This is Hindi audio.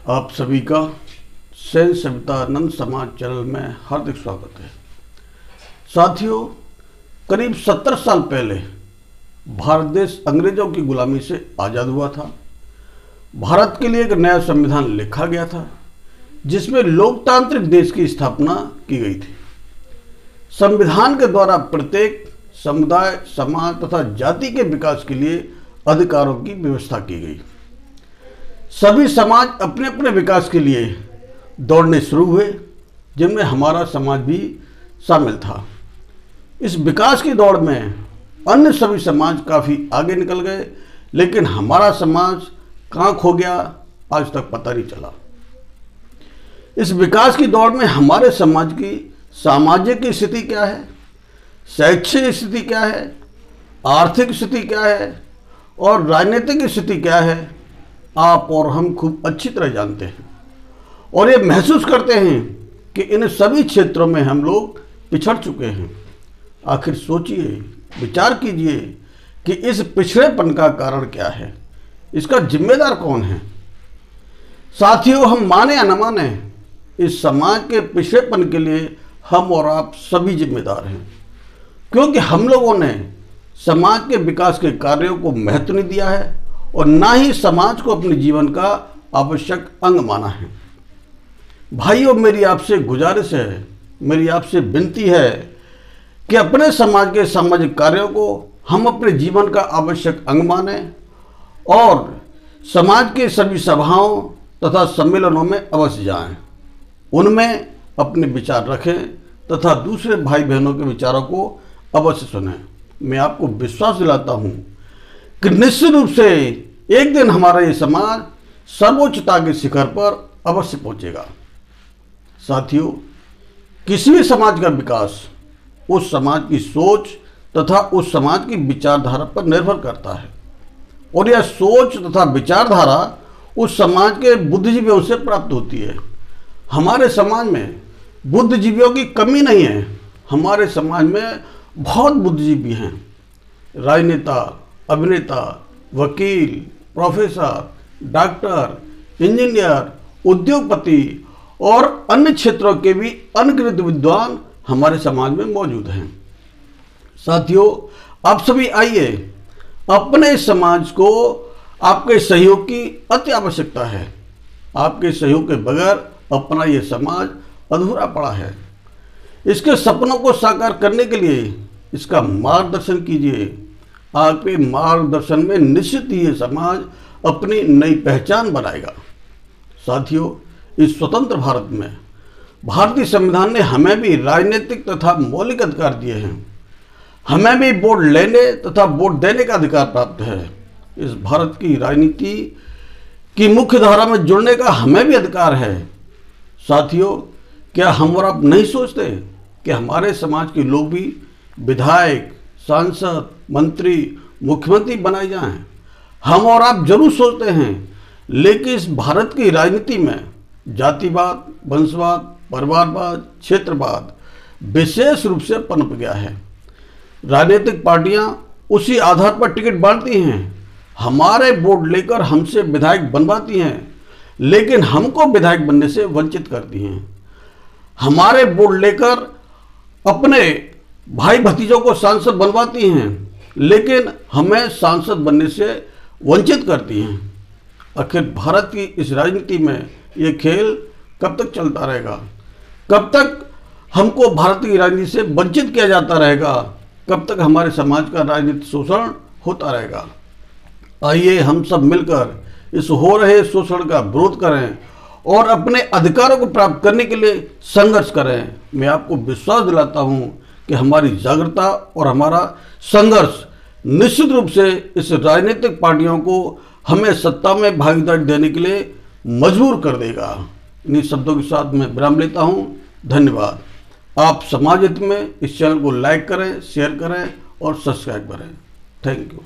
आप सभी का सेन सवितानंद समाज चैनल में हार्दिक स्वागत है। साथियों, करीब 70 साल पहले भारत देश अंग्रेजों की गुलामी से आज़ाद हुआ था। भारत के लिए एक नया संविधान लिखा गया था जिसमें लोकतांत्रिक देश की स्थापना की गई थी। संविधान के द्वारा प्रत्येक समुदाय, समाज तथा जाति के विकास के लिए अधिकारों की व्यवस्था की गई। सभी समाज अपने अपने विकास के लिए दौड़ने शुरू हुए, जिनमें हमारा समाज भी शामिल था। इस विकास की दौड़ में अन्य सभी समाज काफ़ी आगे निकल गए, लेकिन हमारा समाज कहाँ खो गया आज तक पता नहीं चला। इस विकास की दौड़ में हमारे समाज की सामाजिक स्थिति क्या है, शैक्षिक स्थिति क्या है, आर्थिक स्थिति क्या है और राजनीतिक स्थिति क्या है, आप और हम खूब अच्छी तरह जानते हैं और ये महसूस करते हैं कि इन सभी क्षेत्रों में हम लोग पिछड़ चुके हैं। आखिर सोचिए, विचार कीजिए कि इस पिछड़ेपन का कारण क्या है, इसका जिम्मेदार कौन है। साथियों, हम माने या न माने, इस समाज के पिछड़ेपन के लिए हम और आप सभी जिम्मेदार हैं, क्योंकि हम लोगों ने समाज के विकास के कार्यों को महत्व नहीं दिया है और ना ही समाज को अपने जीवन का आवश्यक अंग माना है। भाइयों, मेरी आपसे गुजारिश है, मेरी आपसे विनती है कि अपने समाज के सामाजिक कार्यों को हम अपने जीवन का आवश्यक अंग माने और समाज के सभी सभाओं तथा सम्मेलनों में अवश्य जाएं, उनमें अपने विचार रखें तथा दूसरे भाई बहनों के विचारों को अवश्य सुनें। मैं आपको विश्वास दिलाता हूँ कि निश्चित रूप से एक दिन हमारा ये समाज सर्वोच्चता के शिखर पर अवश्य पहुंचेगा। साथियों, किसी भी समाज का विकास उस समाज की सोच तथा उस समाज की विचारधारा पर निर्भर करता है और यह सोच तथा विचारधारा उस समाज के बुद्धिजीवियों से प्राप्त होती है। हमारे समाज में बुद्धिजीवियों की कमी नहीं है। हमारे समाज में बहुत बुद्धिजीवी हैं। राजनेता, अभिनेता, वकील, प्रोफेसर, डॉक्टर, इंजीनियर, उद्योगपति और अन्य क्षेत्रों के भी अनगिनत विद्वान हमारे समाज में मौजूद हैं। साथियों, आप सभी आइए, अपने समाज को आपके सहयोग की अति आवश्यकता है। आपके सहयोग के बगैर अपना ये समाज अधूरा पड़ा है। इसके सपनों को साकार करने के लिए इसका मार्गदर्शन कीजिए। आपके मार्गदर्शन में निश्चित ही ये समाज अपनी नई पहचान बनाएगा। साथियों, इस स्वतंत्र भारत में भारतीय संविधान ने हमें भी राजनीतिक तथा मौलिक अधिकार दिए हैं। हमें भी वोट लेने तथा वोट देने का अधिकार प्राप्त है। इस भारत की राजनीति की मुख्य धारा में जुड़ने का हमें भी अधिकार है। साथियों, क्या हम और आप नहीं सोचते कि हमारे समाज के लोग भी विधायक, सांसद, मंत्री, मुख्यमंत्री बनाए जाएं? हम और आप जरूर सोचते हैं, लेकिन इस भारत की राजनीति में जातिवाद, वंशवाद, परिवारवाद, क्षेत्रवाद विशेष रूप से पनप गया है। राजनीतिक पार्टियां उसी आधार पर टिकट बांटती हैं, हमारे वोट लेकर हमसे विधायक बनवाती हैं, लेकिन हमको विधायक बनने से वंचित करती हैं। हमारे वोट लेकर अपने भाई भतीजों को सांसद बनवाती हैं, लेकिन हमें सांसद बनने से वंचित करती हैं। आखिर भारत की इस राजनीति में ये खेल कब तक चलता रहेगा? कब तक हमको भारत की राजनीति से वंचित किया जाता रहेगा? कब तक हमारे समाज का राजनीतिक शोषण होता रहेगा? आइए हम सब मिलकर इस हो रहे शोषण का विरोध करें और अपने अधिकारों को प्राप्त करने के लिए संघर्ष करें। मैं आपको विश्वास दिलाता हूं कि हमारी जागरूकता और हमारा संघर्ष निश्चित रूप से इस राजनीतिक पार्टियों को हमें सत्ता में भागीदारी देने के लिए मजबूर कर देगा। इन्हीं शब्दों के साथ मैं विराम लेता हूं। धन्यवाद। आप समाज हित में इस चैनल को लाइक करें, शेयर करें और सब्सक्राइब करें। Thank you.